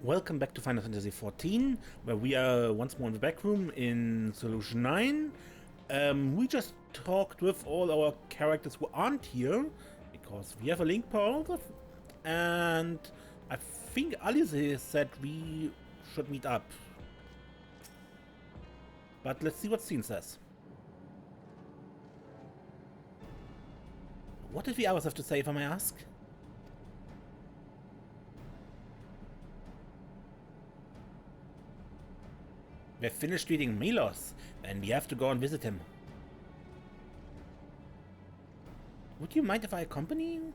Welcome back to Final Fantasy XIV, where we are once more in the back room in Solution 9. We just talked with all our characters who aren't here, because we have a link party, and I think Alisaie said we should meet up. But let's see what Scene says. What did the others have to say, if I may ask? We've finished reading Milos, and we have to go and visit him. Would you mind if I accompany you?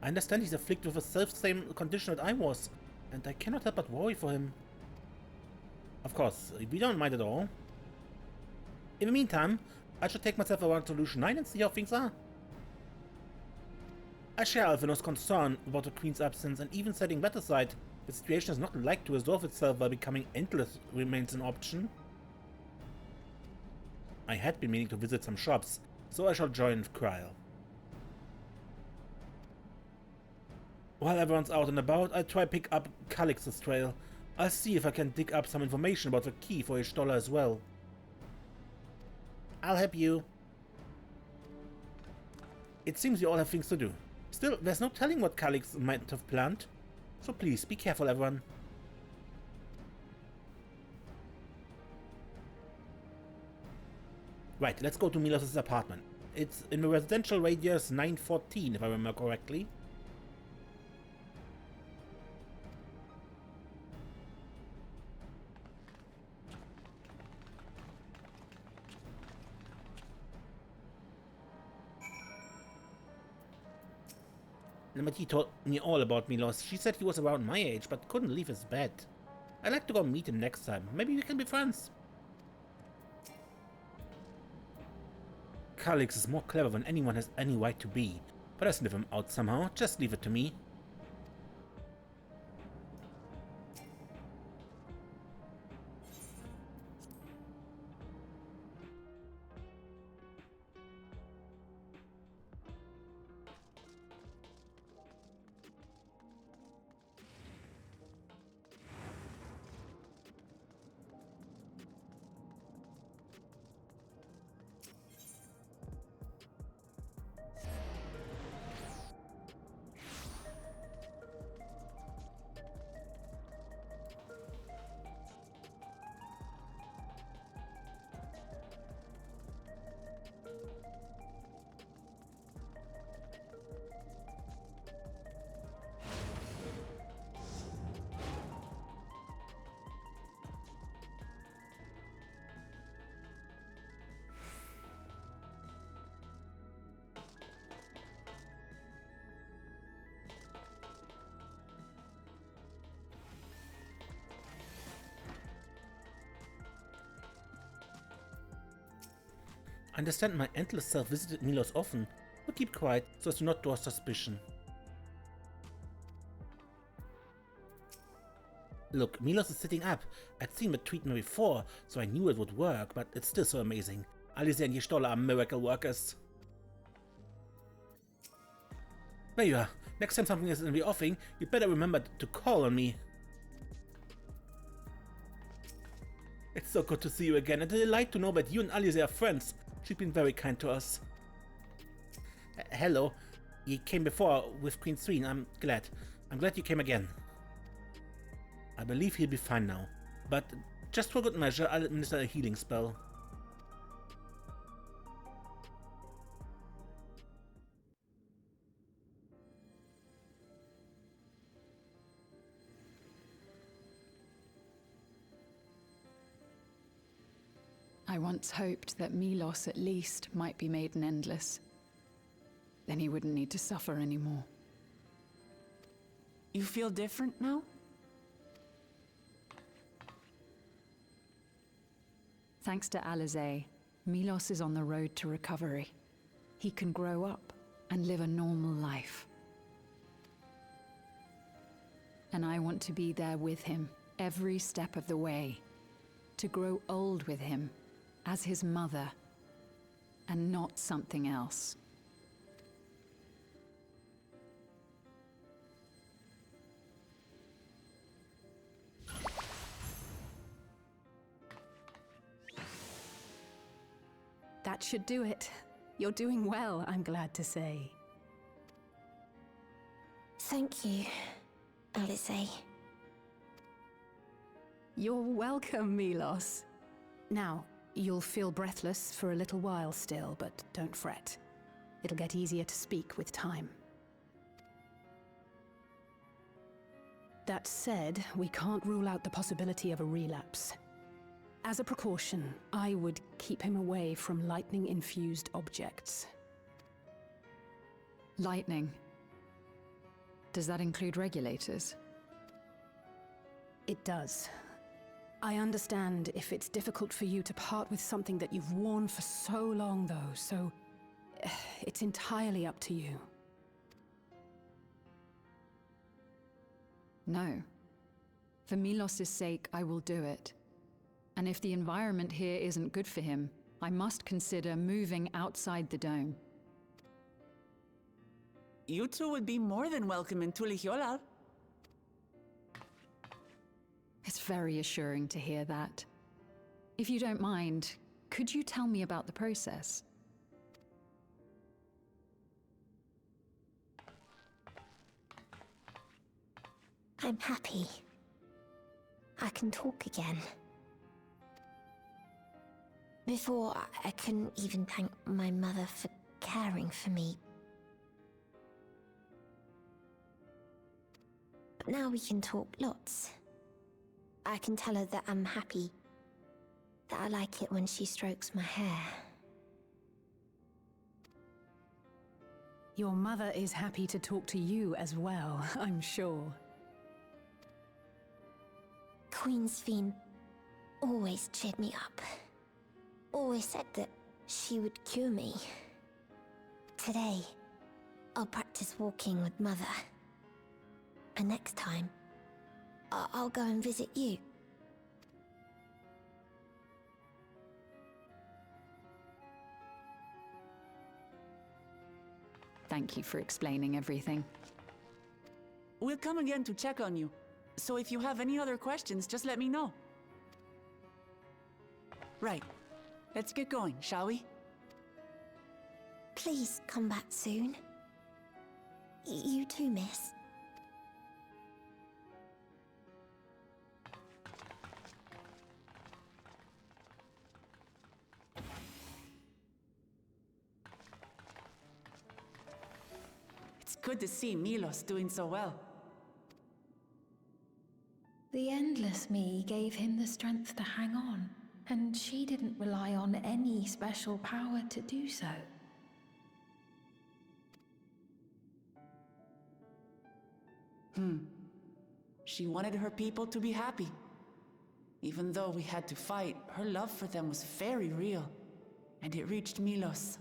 I understand he's afflicted with the self-same condition that I was, and I cannot help but worry for him. Of course, we don't mind at all. In the meantime, I should take myself around Solution 9 and see how things are. I share Alphinaud's concern about the Queen's absence, and even setting that aside, the situation is not like to resolve itself while becoming endless remains an option. I had been meaning to visit some shops, so I shall join Kryl. While everyone's out and about, I'll try pick up Calix's trail. I'll see if I can dig up some information about the key for Y'shtola as well. I'll help you. It seems you all have things to do. Still, there's no telling what Calix might have planned. So please, be careful, everyone. Right, let's go to Milos' apartment. It's in the residential radius 914, if I remember correctly. Lamati told me all about Milos. She said he was around my age, but couldn't leave his bed. I'd like to go meet him next time. Maybe we can be friends. Calix is more clever than anyone has any right to be, but I sniff him out somehow. Just leave it to me. I understand my endless self visited Milos often, but keep quiet so as to not draw suspicion. Look, Milos is sitting up. I'd seen the treatment before, so I knew it would work, but it's still so amazing. Alisaie and Y'shtola are miracle workers. There you are. Next time something is in the offing, you'd better remember to call on me. It's so good to see you again, and a delight to know that you and Alisaie are friends. She's been very kind to us. Hello. You came before with Queen Sphene. I'm glad. I'm glad you came again. I believe he'll be fine now. But just for good measure, I'll administer a healing spell. I once hoped that Milos at least might be made an endless. Then he wouldn't need to suffer anymore. You feel different now? Thanks to Alisaie, Milos is on the road to recovery. He can grow up and live a normal life. And I want to be there with him every step of the way. To grow old with him as his mother, and not something else. That should do it. You're doing well, I'm glad to say. Thank you, Alisaie. You're welcome, Milos. Now, you'll feel breathless for a little while still, but don't fret. It'll get easier to speak with time. That said, we can't rule out the possibility of a relapse. As a precaution, I would keep him away from lightning-infused objects. Lightning. Does that include regulators? It does. I understand if it's difficult for you to part with something that you've worn for so long, though, so it's entirely up to you. No. For Milos' sake, I will do it. And if the environment here isn't good for him, I must consider moving outside the dome. You two would be more than welcome in Tulihiola. It's very assuring to hear that. If you don't mind, could you tell me about the process? I'm happy. I can talk again. Before, I couldn't even thank my mother for caring for me. But now we can talk lots. I can tell her that I'm happy, that I like it when she strokes my hair. Your mother is happy to talk to you as well, I'm sure. Queen Sphene always cheered me up. Always said that she would cure me. Today, I'll practice walking with Mother. And next time, I'll go and visit you. Thank you for explaining everything. We'll come again to check on you. So if you have any other questions, just let me know. Right. Let's get going, shall we? Please come back soon. You too, miss. It's good to see Milos doing so well. The Endless Me gave him the strength to hang on, and she didn't rely on any special power to do so. She wanted her people to be happy. Even though we had to fight, her love for them was very real, and it reached Milos.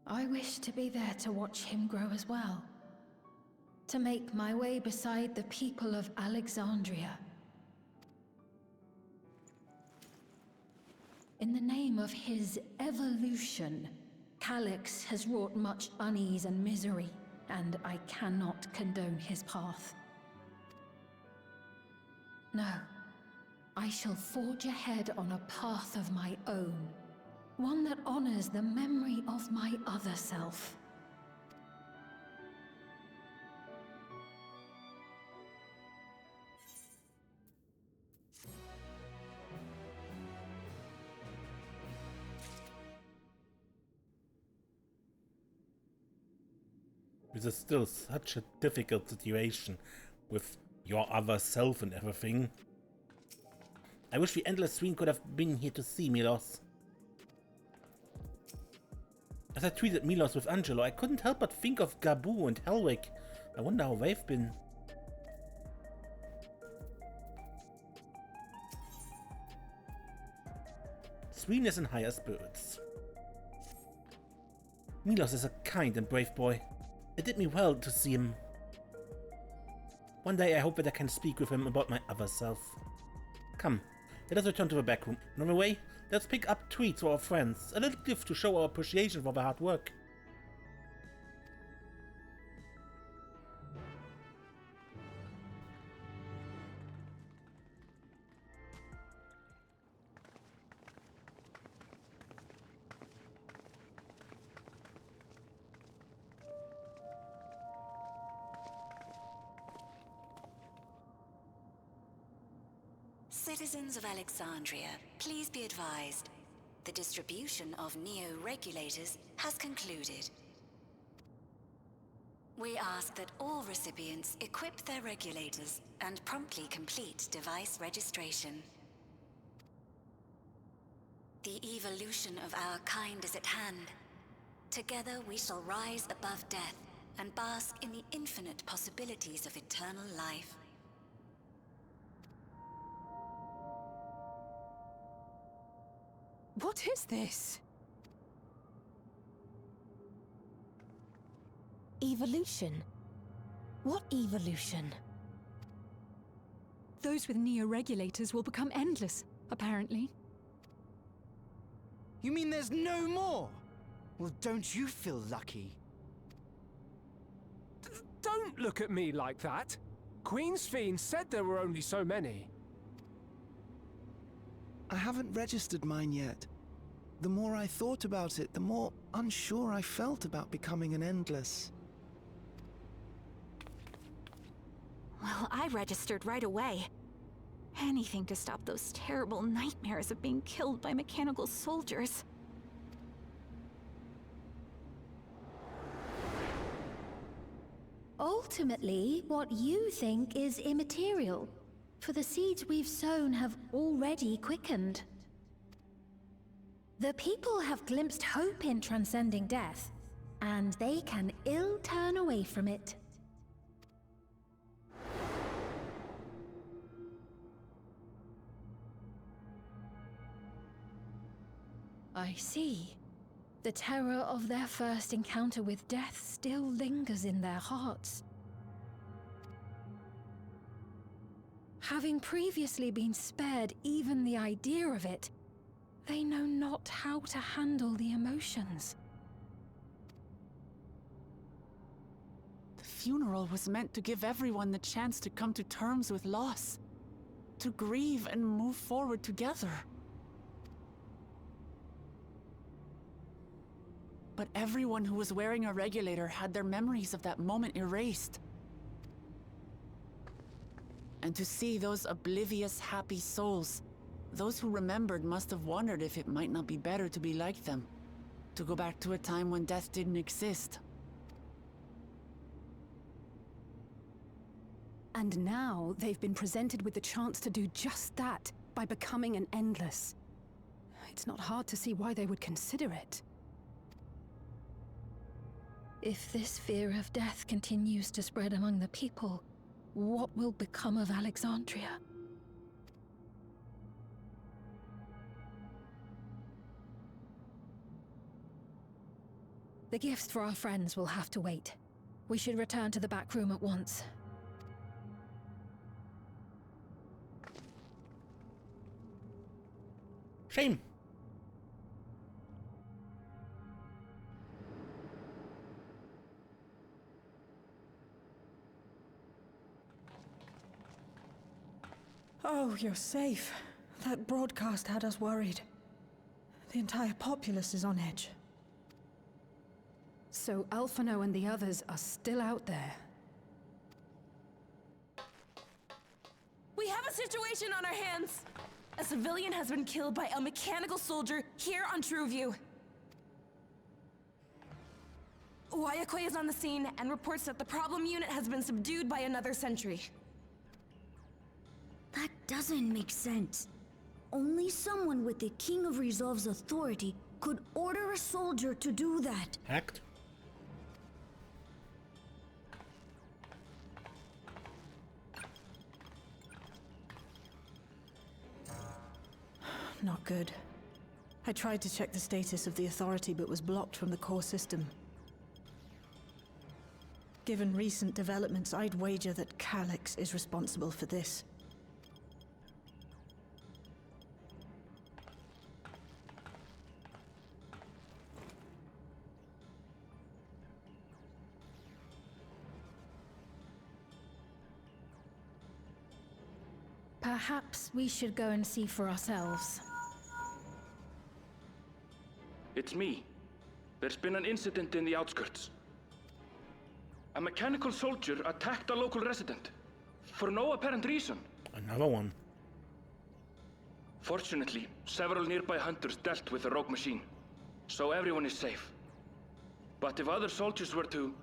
I wish to be there to watch him grow as well. To make my way beside the people of Alexandria. In the name of his evolution, Calyx has wrought much unease and misery, and I cannot condone his path. No, I shall forge ahead on a path of my own, one that honors the memory of my other self. This is still such a difficult situation with your other self and everything. I wish the Endless Sphene could have been here to see Milos. As I treated Milos with Angelo, I couldn't help but think of Gabu and Helwig. I wonder how they've been. Sphene is in higher spirits. Milos is a kind and brave boy. It did me well to see him. One day I hope that I can speak with him about my other self. Come, let us return to the back room. On the way, let's pick up treats for our friends, a little gift to show our appreciation for their hard work. Citizens of Alexandria, please be advised. The distribution of Neo-Regulators has concluded. We ask that all recipients equip their regulators and promptly complete device registration. The evolution of our kind is at hand. Together we shall rise above death and bask in the infinite possibilities of eternal life. What is this? Evolution? What evolution? Those with Neo-Regulators will become endless, apparently. You mean there's no more? Well, don't you feel lucky? Don't look at me like that. Queen Sphene said there were only so many. I haven't registered mine yet. The more I thought about it, the more unsure I felt about becoming an Endless. Well, I registered right away. Anything to stop those terrible nightmares of being killed by mechanical soldiers. Ultimately, what you think is immaterial, for the seeds we've sown have already quickened. The people have glimpsed hope in transcending death, and they can ill turn away from it. I see. The terror of their first encounter with death still lingers in their hearts. Having previously been spared even the idea of it, they know not how to handle the emotions. The funeral was meant to give everyone the chance to come to terms with loss, to grieve and move forward together. But everyone who was wearing a regulator had their memories of that moment erased. And to see those oblivious, happy souls, those who remembered must have wondered if it might not be better to be like them, to go back to a time when death didn't exist. And now they've been presented with the chance to do just that by becoming an Endless. It's not hard to see why they would consider it. If this fear of death continues to spread among the people, what will become of Alexandria? The gifts for our friends will have to wait. We should return to the back room at once. Shame. Oh, you're safe. That broadcast had us worried. The entire populace is on edge. So Alphino and the others are still out there. We have a situation on our hands! A civilian has been killed by a mechanical soldier here on Trueview. Wayakwe is on the scene and reports that the problem unit has been subdued by another sentry. That doesn't make sense. Only someone with the King of Resolve's authority could order a soldier to do that. Hacked. Not good. I tried to check the status of the authority but was blocked from the core system. Given recent developments, I'd wager that Calyx is responsible for this. Perhaps we should go and see for ourselves. It's me. There's been an incident in the outskirts. A mechanical soldier attacked a local resident. For no apparent reason. Another one. Fortunately, several nearby hunters dealt with the rogue machine, so everyone is safe. But if other soldiers were to...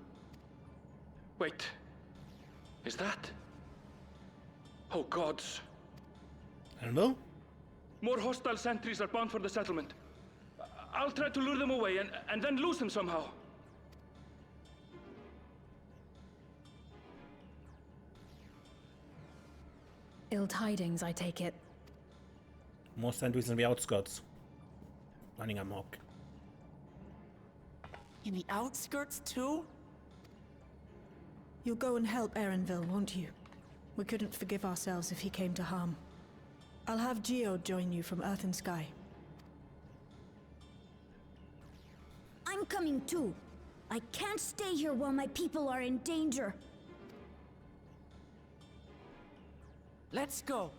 Wait. Is that... Oh gods. I don't know. More hostile sentries are bound for the settlement. I'll try to lure them away and then lose them somehow. Ill tidings, I take it. More sentries in the outskirts. Running amok. In the outskirts too? You'll go and help Erenville, won't you? We couldn't forgive ourselves if he came to harm. I'll have Geo join you from Earth and Sky. I'm coming too. I can't stay here while my people are in danger. Let's go.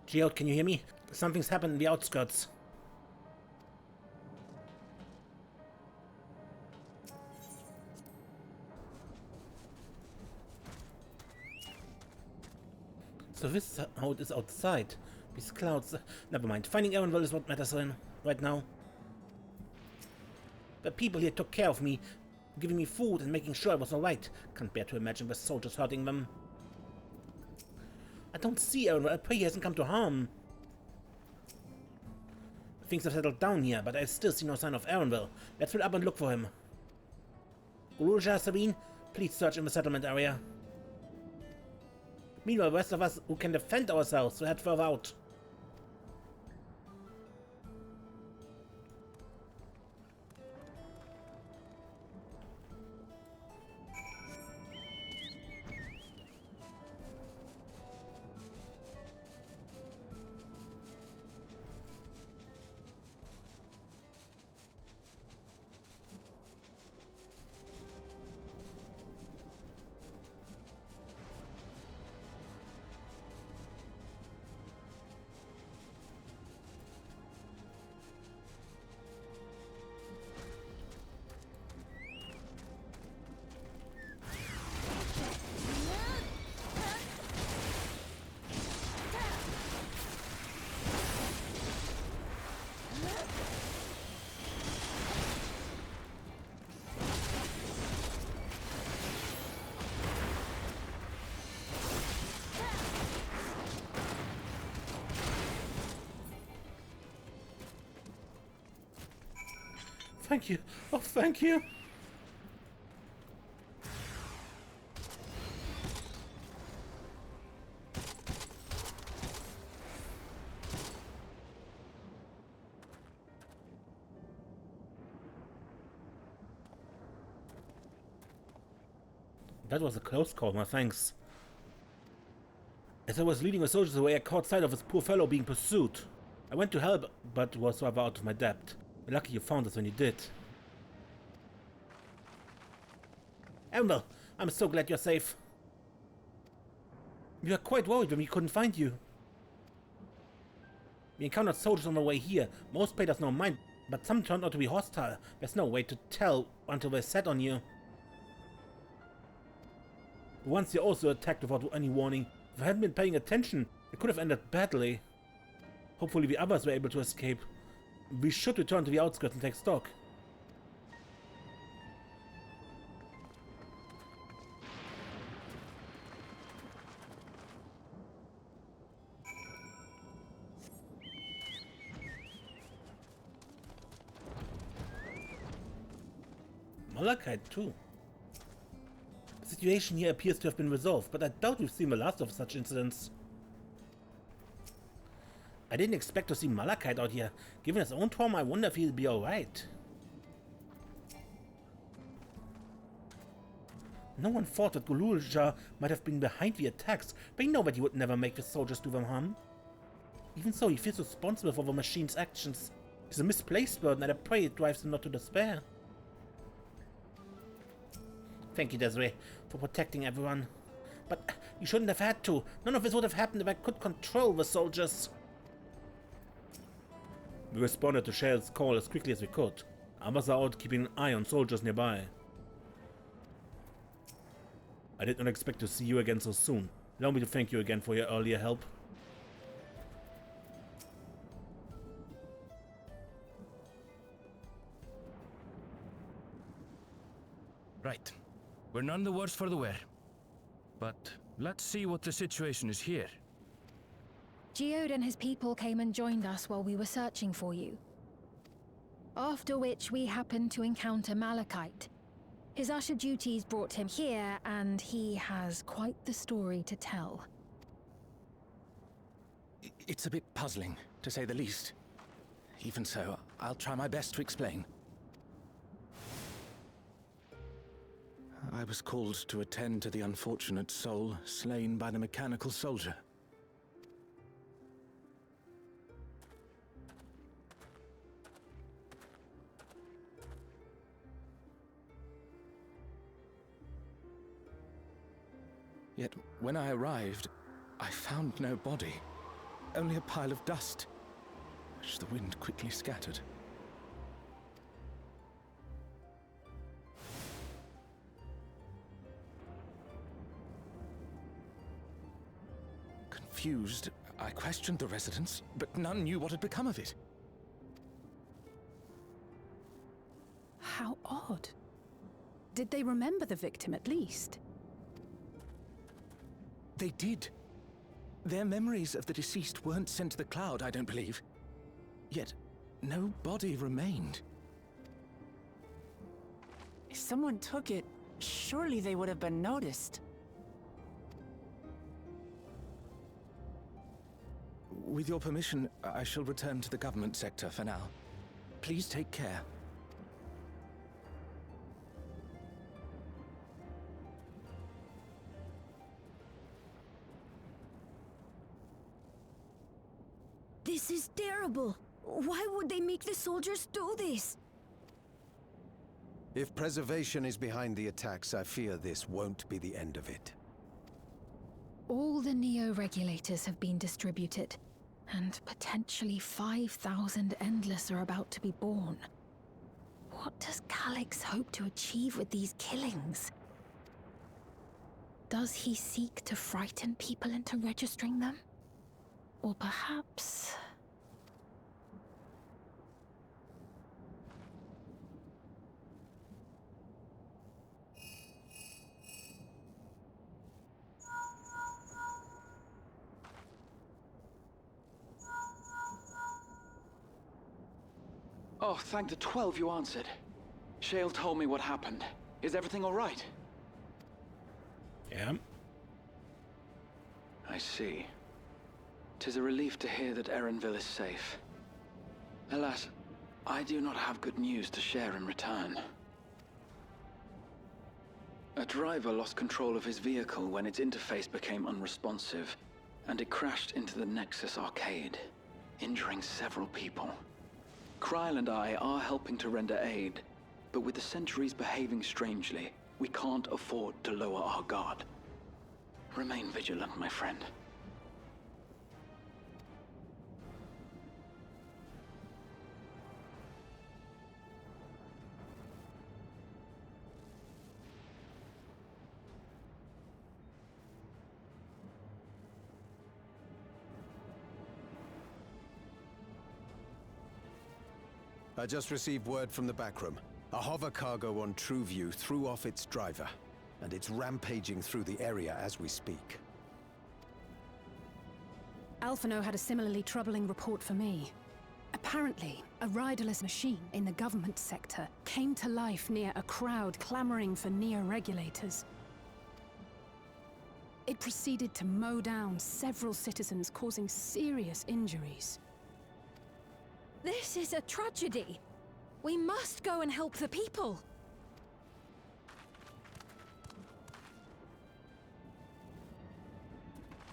Geo, can you hear me? Something's happened in the outskirts. So this is how it is outside. These clouds... never mind. Finding Erenville is what matters right now. The people here took care of me, giving me food and making sure I was alright. Can't bear to imagine the soldiers hurting them. I don't see Erenville. I pray he hasn't come to harm. Things have settled down here, but I still see no sign of Erenville. Let's head up and look for him. Guruja, Sabine, please search in the settlement area. Meanwhile, the rest of us who can defend ourselves will head further out. Thank you. Oh, thank you. That was a close call, my thanks. As I was leading the soldiers away, I caught sight of this poor fellow being pursued. I went to help, but was rather out of my depth. Lucky you found us when you did. Erenville, I'm so glad you're safe. We were quite worried when we couldn't find you. We encountered soldiers on the way here. Most paid us no mind, but some turned out to be hostile. There's no way to tell until they set on you. Once you also attacked without any warning. If I hadn't been paying attention, it could have ended badly. Hopefully the others were able to escape. We should return to the outskirts and take stock. Malachite too. The situation here appears to have been resolved, but I doubt we've seen the last of such incidents. I didn't expect to see Malachite out here. Given his own trauma, I wonder if he'll be alright. No one thought that Guruja might have been behind the attacks, but he knew that he would never make the soldiers do them harm. Even so, he feels responsible for the machine's actions. It's a misplaced burden, and I pray it drives him not to despair. Thank you, Desiree, for protecting everyone. But you shouldn't have had to. None of this would have happened if I could control the soldiers. We responded to Shell's call as quickly as we could. Others are out keeping an eye on soldiers nearby. I did not expect to see you again so soon. Allow me to thank you again for your earlier help. Right. We're none the worse for the wear. But let's see what the situation is here. Geode and his people came and joined us while we were searching for you. After which we happened to encounter Malachite. His usher duties brought him here, and he has quite the story to tell. It's a bit puzzling, to say the least. Even so, I'll try my best to explain. I was called to attend to the unfortunate soul slain by the mechanical soldier. Yet, when I arrived, I found no body. Only a pile of dust, which the wind quickly scattered. Confused, I questioned the residents, but none knew what had become of it. How odd. Did they remember the victim at least? They did. Their memories of the deceased weren't sent to the cloud, I don't believe. Yet, no body remained. If someone took it, surely they would have been noticed. With your permission, I shall return to the government sector for now. Please take care. This is terrible. Why would they make the soldiers do this? If preservation is behind the attacks, I fear this won't be the end of it. All the Neo-Regulators have been distributed, and potentially 5,000 Endless are about to be born. What does Calyx hope to achieve with these killings? Does he seek to frighten people into registering them? Or perhaps... Oh, thank the 12 you answered. Shale told me what happened. Is everything all right? Yeah. I see. 'Tis a relief to hear that Erenville is safe. Alas, I do not have good news to share in return. A driver lost control of his vehicle when its interface became unresponsive, and it crashed into the Nexus arcade, injuring several people. Kryl and I are helping to render aid, but with the sentries behaving strangely, we can't afford to lower our guard. Remain vigilant, my friend. I just received word from the backroom. A hover cargo on TrueView threw off its driver, and it's rampaging through the area as we speak. Alphino had a similarly troubling report for me. Apparently, a riderless machine in the government sector came to life near a crowd clamoring for Neo-Regulators. It proceeded to mow down several citizens, causing serious injuries. This is a tragedy. We must go and help the people.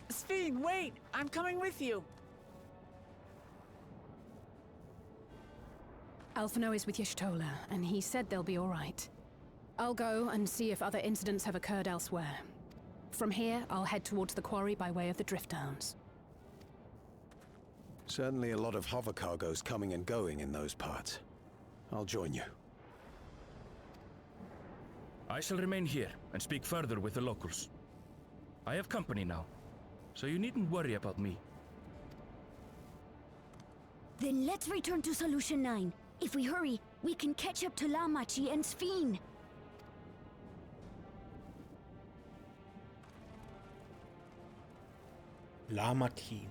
Sphene, wait! I'm coming with you! Alphino is with Y'shtola, and he said they'll be all right. I'll go and see if other incidents have occurred elsewhere. From here, I'll head towards the quarry by way of the Drift Downs. Certainly a lot of hover cargoes coming and going in those parts. I'll join you. I shall remain here and speak further with the locals. I have company now, so you needn't worry about me. Then let's return to Solution 9. If we hurry, we can catch up to Lamachi and Sphene. Lamachi.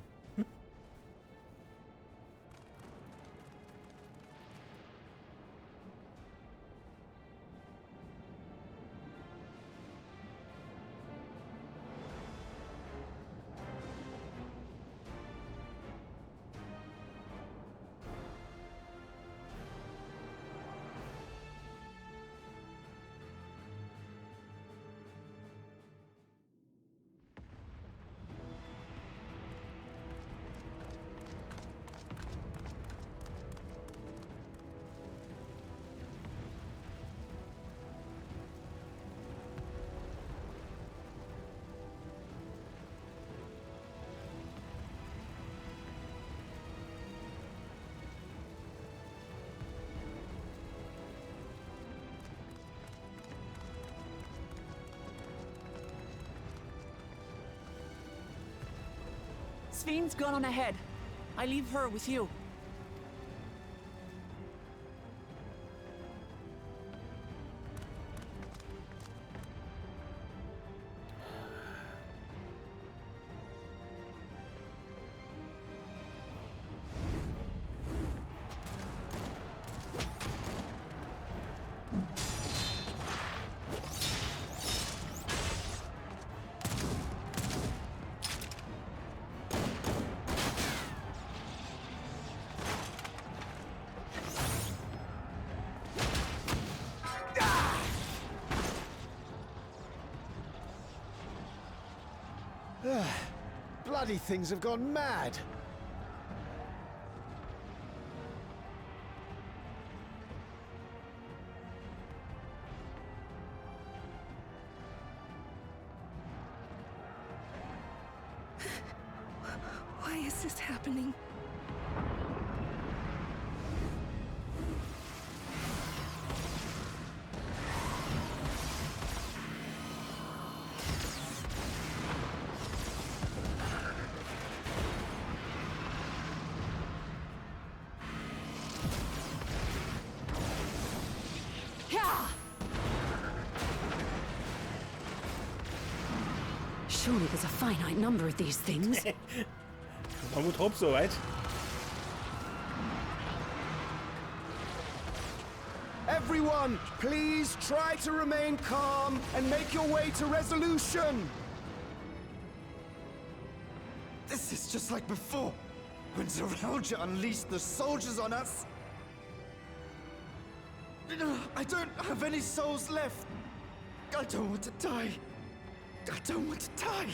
Sphene's gone on ahead. I leave her with you. Bloody things have gone mad! Why is this happening? Surely there's a finite number of these things. One would hope so, right? Everyone, please try to remain calm and make your way to resolution! This is just like before, when Zeralja unleashed the soldiers on us. I don't have any souls left. I don't want to die. I don't want to die.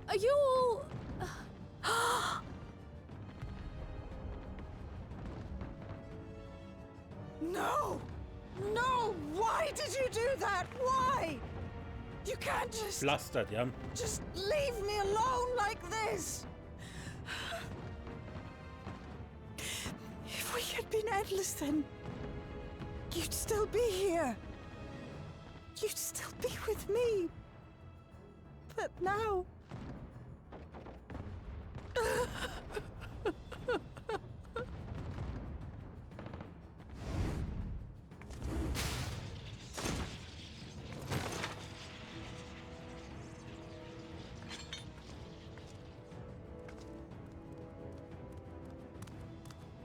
Are you all... No! No! Why did you do that? Why? You can't just... Flustered, yeah. Just leave me alone like this! If we had been endless, then... you'd still be here. You'd still be with me. But now...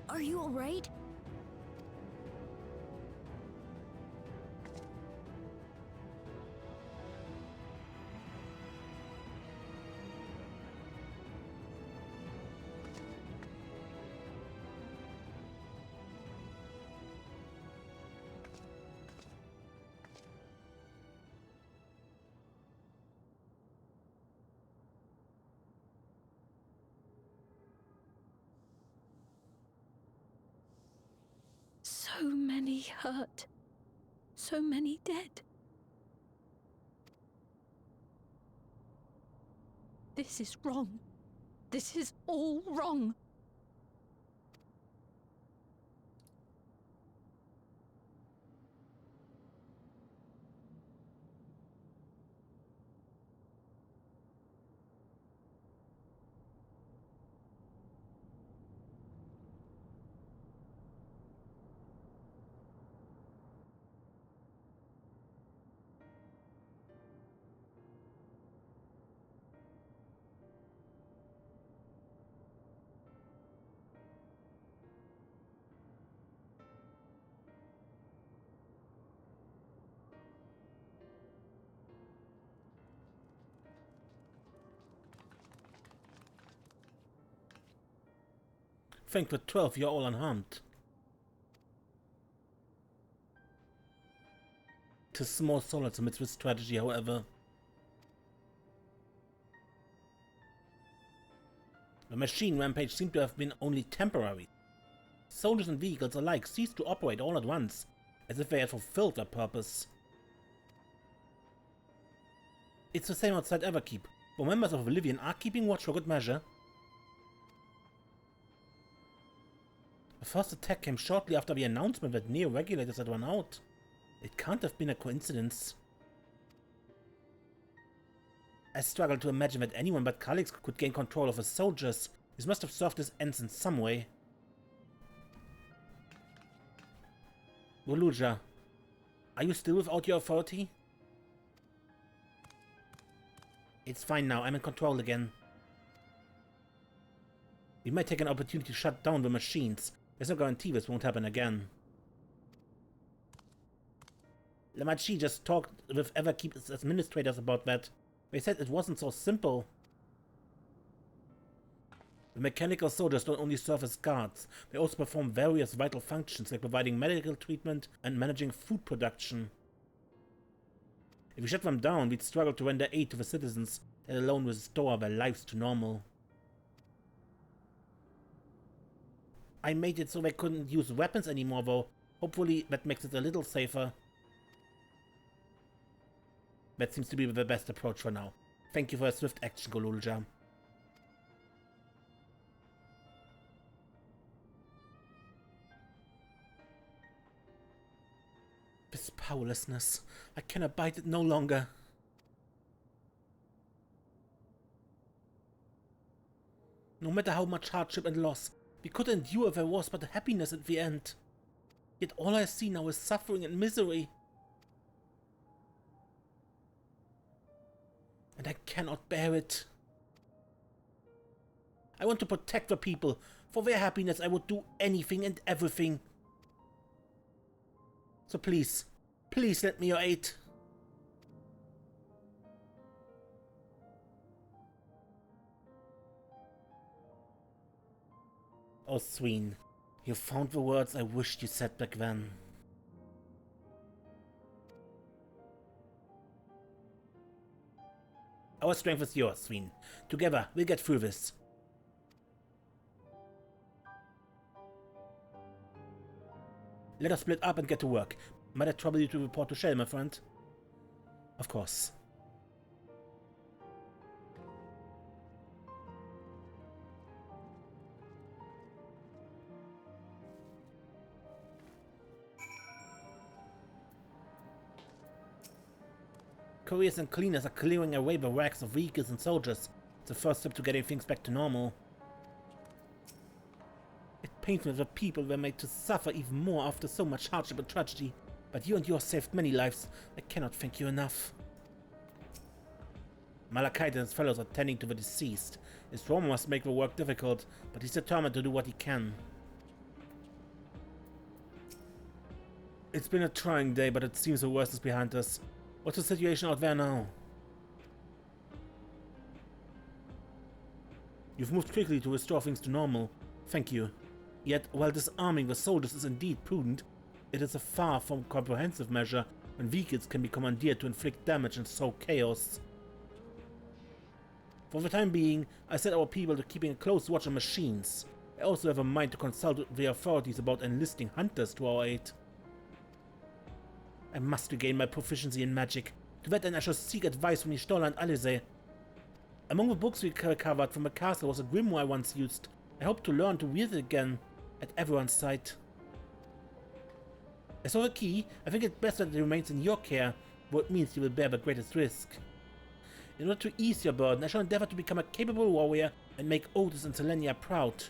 Are you all right? many hurt. So many dead. This is wrong. This is all wrong. Think with 12 you're all unharmed. 'Tis small solace amidst this tragedy, however. The machine rampage seemed to have been only temporary. Soldiers and vehicles alike ceased to operate all at once, as if they had fulfilled their purpose. It's the same outside Everkeep, where members of Oblivion are keeping watch for good measure. The first attack came shortly after the announcement that Neo-Regulators had run out. It can't have been a coincidence. I struggle to imagine that anyone but Calix could gain control of his soldiers. This must have served his ends in some way. Volusia, are you still without your authority? It's fine now, I'm in control again. We might take an opportunity to shut down the machines. There's no guarantee this won't happen again. Lamachi just talked with Everkeep's administrators about that. They said it wasn't so simple. The mechanical soldiers don't only serve as guards, they also perform various vital functions like providing medical treatment and managing food production. If we shut them down, we'd struggle to render aid to the citizens, let alone restore their lives to normal. I made it so they couldn't use weapons anymore though. Hopefully that makes it a little safer. That seems to be the best approach for now. Thank you for your swift action, Golulja. This powerlessness. I can abide it no longer. No matter how much hardship and loss, we could endure if there was but happiness at the end. Yet all I see now is suffering and misery. And I cannot bear it. I want to protect the people. For their happiness I would do anything and everything. So please, please let me your aid. Oh, Sphene, you found the words I wished you said back then. Our strength is yours, Sphene. Together, we'll get through this. Let us split up and get to work. Might I trouble you to report to Shell, my friend? Of course. Couriers and cleaners are clearing away the wrecks of vehicles and soldiers. It's the first step to getting things back to normal. It pains me that the people were made to suffer even more after so much hardship and tragedy. But you and yours saved many lives. I cannot thank you enough. Malachite and his fellows are tending to the deceased. His trauma must make the work difficult, but he's determined to do what he can. It's been a trying day, but it seems the worst is behind us. What's the situation out there now? You've moved quickly to restore things to normal. Thank you. Yet, while disarming the soldiers is indeed prudent, it is a far from comprehensive measure when vehicles can be commandeered to inflict damage and sow chaos. For the time being, I set our people to keeping a close watch on machines. I also have a mind to consult the authorities about enlisting hunters to our aid. I must regain my proficiency in magic. To that end, I shall seek advice from Y'shtola and Alisaie. Among the books we recovered from the castle was a grimoire I once used. I hope to learn to wield it again at everyone's sight. As for the key, I think it's best that it remains in your care, though it means you will bear the greatest risk. In order to ease your burden, I shall endeavor to become a capable warrior and make Otis and Selenia proud.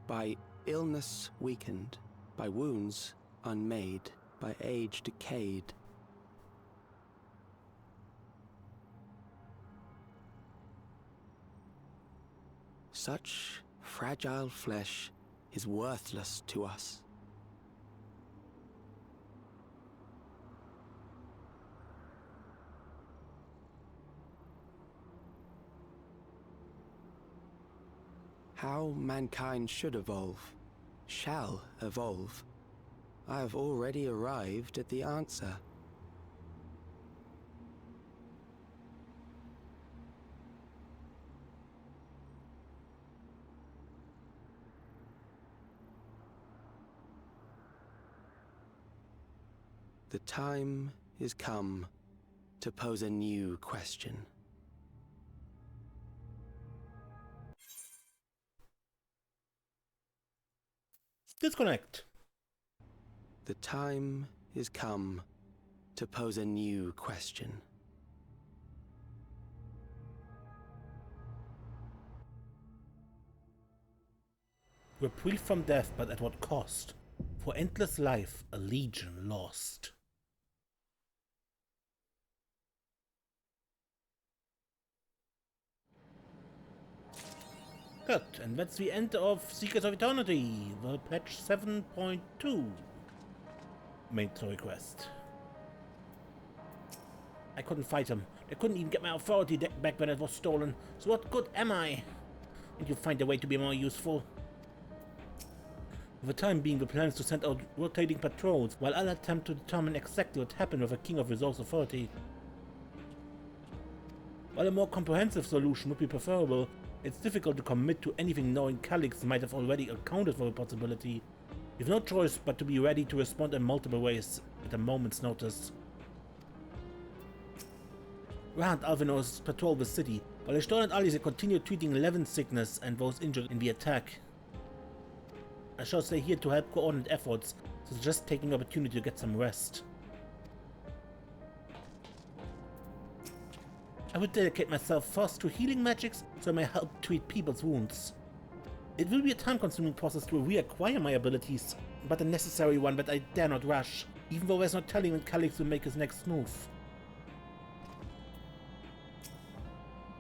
By illness weakened, by wounds unmade, by age decayed. Such fragile flesh is worthless to us. How mankind should evolve, shall evolve. I have already arrived at the answer. The time is come to pose a new question. Disconnect. The time is come to pose a new question. Reprieve from death, but at what cost? For endless life, a legion lost. Good, and that's the end of Seekers of Eternity, the patch 7.2 main story quest. I couldn't fight him. I couldn't even get my authority deck back when it was stolen. So what good am I? And you find a way to be more useful. For the time being, the plan is to send out rotating patrols, while I'll attempt to determine exactly what happened with the King of Resource Authority. While a more comprehensive solution would be preferable, it's difficult to commit to anything knowing Calix might have already accounted for the possibility. You've no choice but to be ready to respond in multiple ways at a moment's notice. Rand Alvinos patrol the city, while Y'shtola and Alisaie continue treating levin sickness and those injured in the attack. I shall stay here to help coordinate efforts, so just taking the opportunity to get some rest. I would dedicate myself first to healing magics, so I may help treat people's wounds. It will be a time-consuming process to reacquire my abilities, but a necessary one that I dare not rush, even though there's no telling when Calix will make his next move.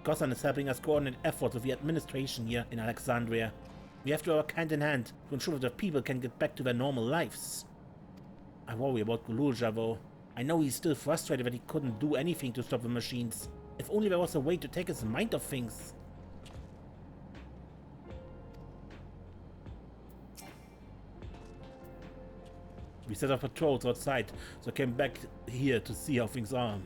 Gossan is helping us coordinate efforts with the administration here in Alexandria. We have to work hand in hand to ensure that the people can get back to their normal lives. I worry about Guluzha though. I know he's still frustrated that he couldn't do anything to stop the machines. If only there was a way to take his mind off things. We set up patrols outside, so I came back here to see how things are.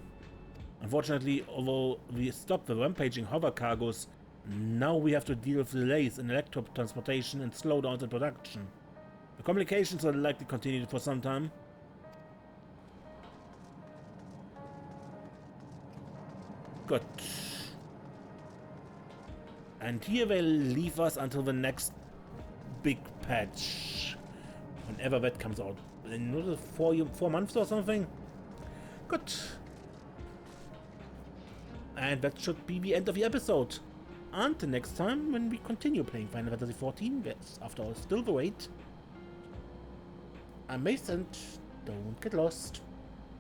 Unfortunately, although we stopped the rampaging hover cargoes, now we have to deal with delays in electro transportation and slowdowns in production. The complications will likely continue for some time. Good. And here they'll leave us until the next big patch. Whenever that comes out. In another 4 months or something? Good. And that should be the end of the episode. Until next time, when we continue playing Final Fantasy XIV, that's after all still the wait. I'm Mace and don't get lost.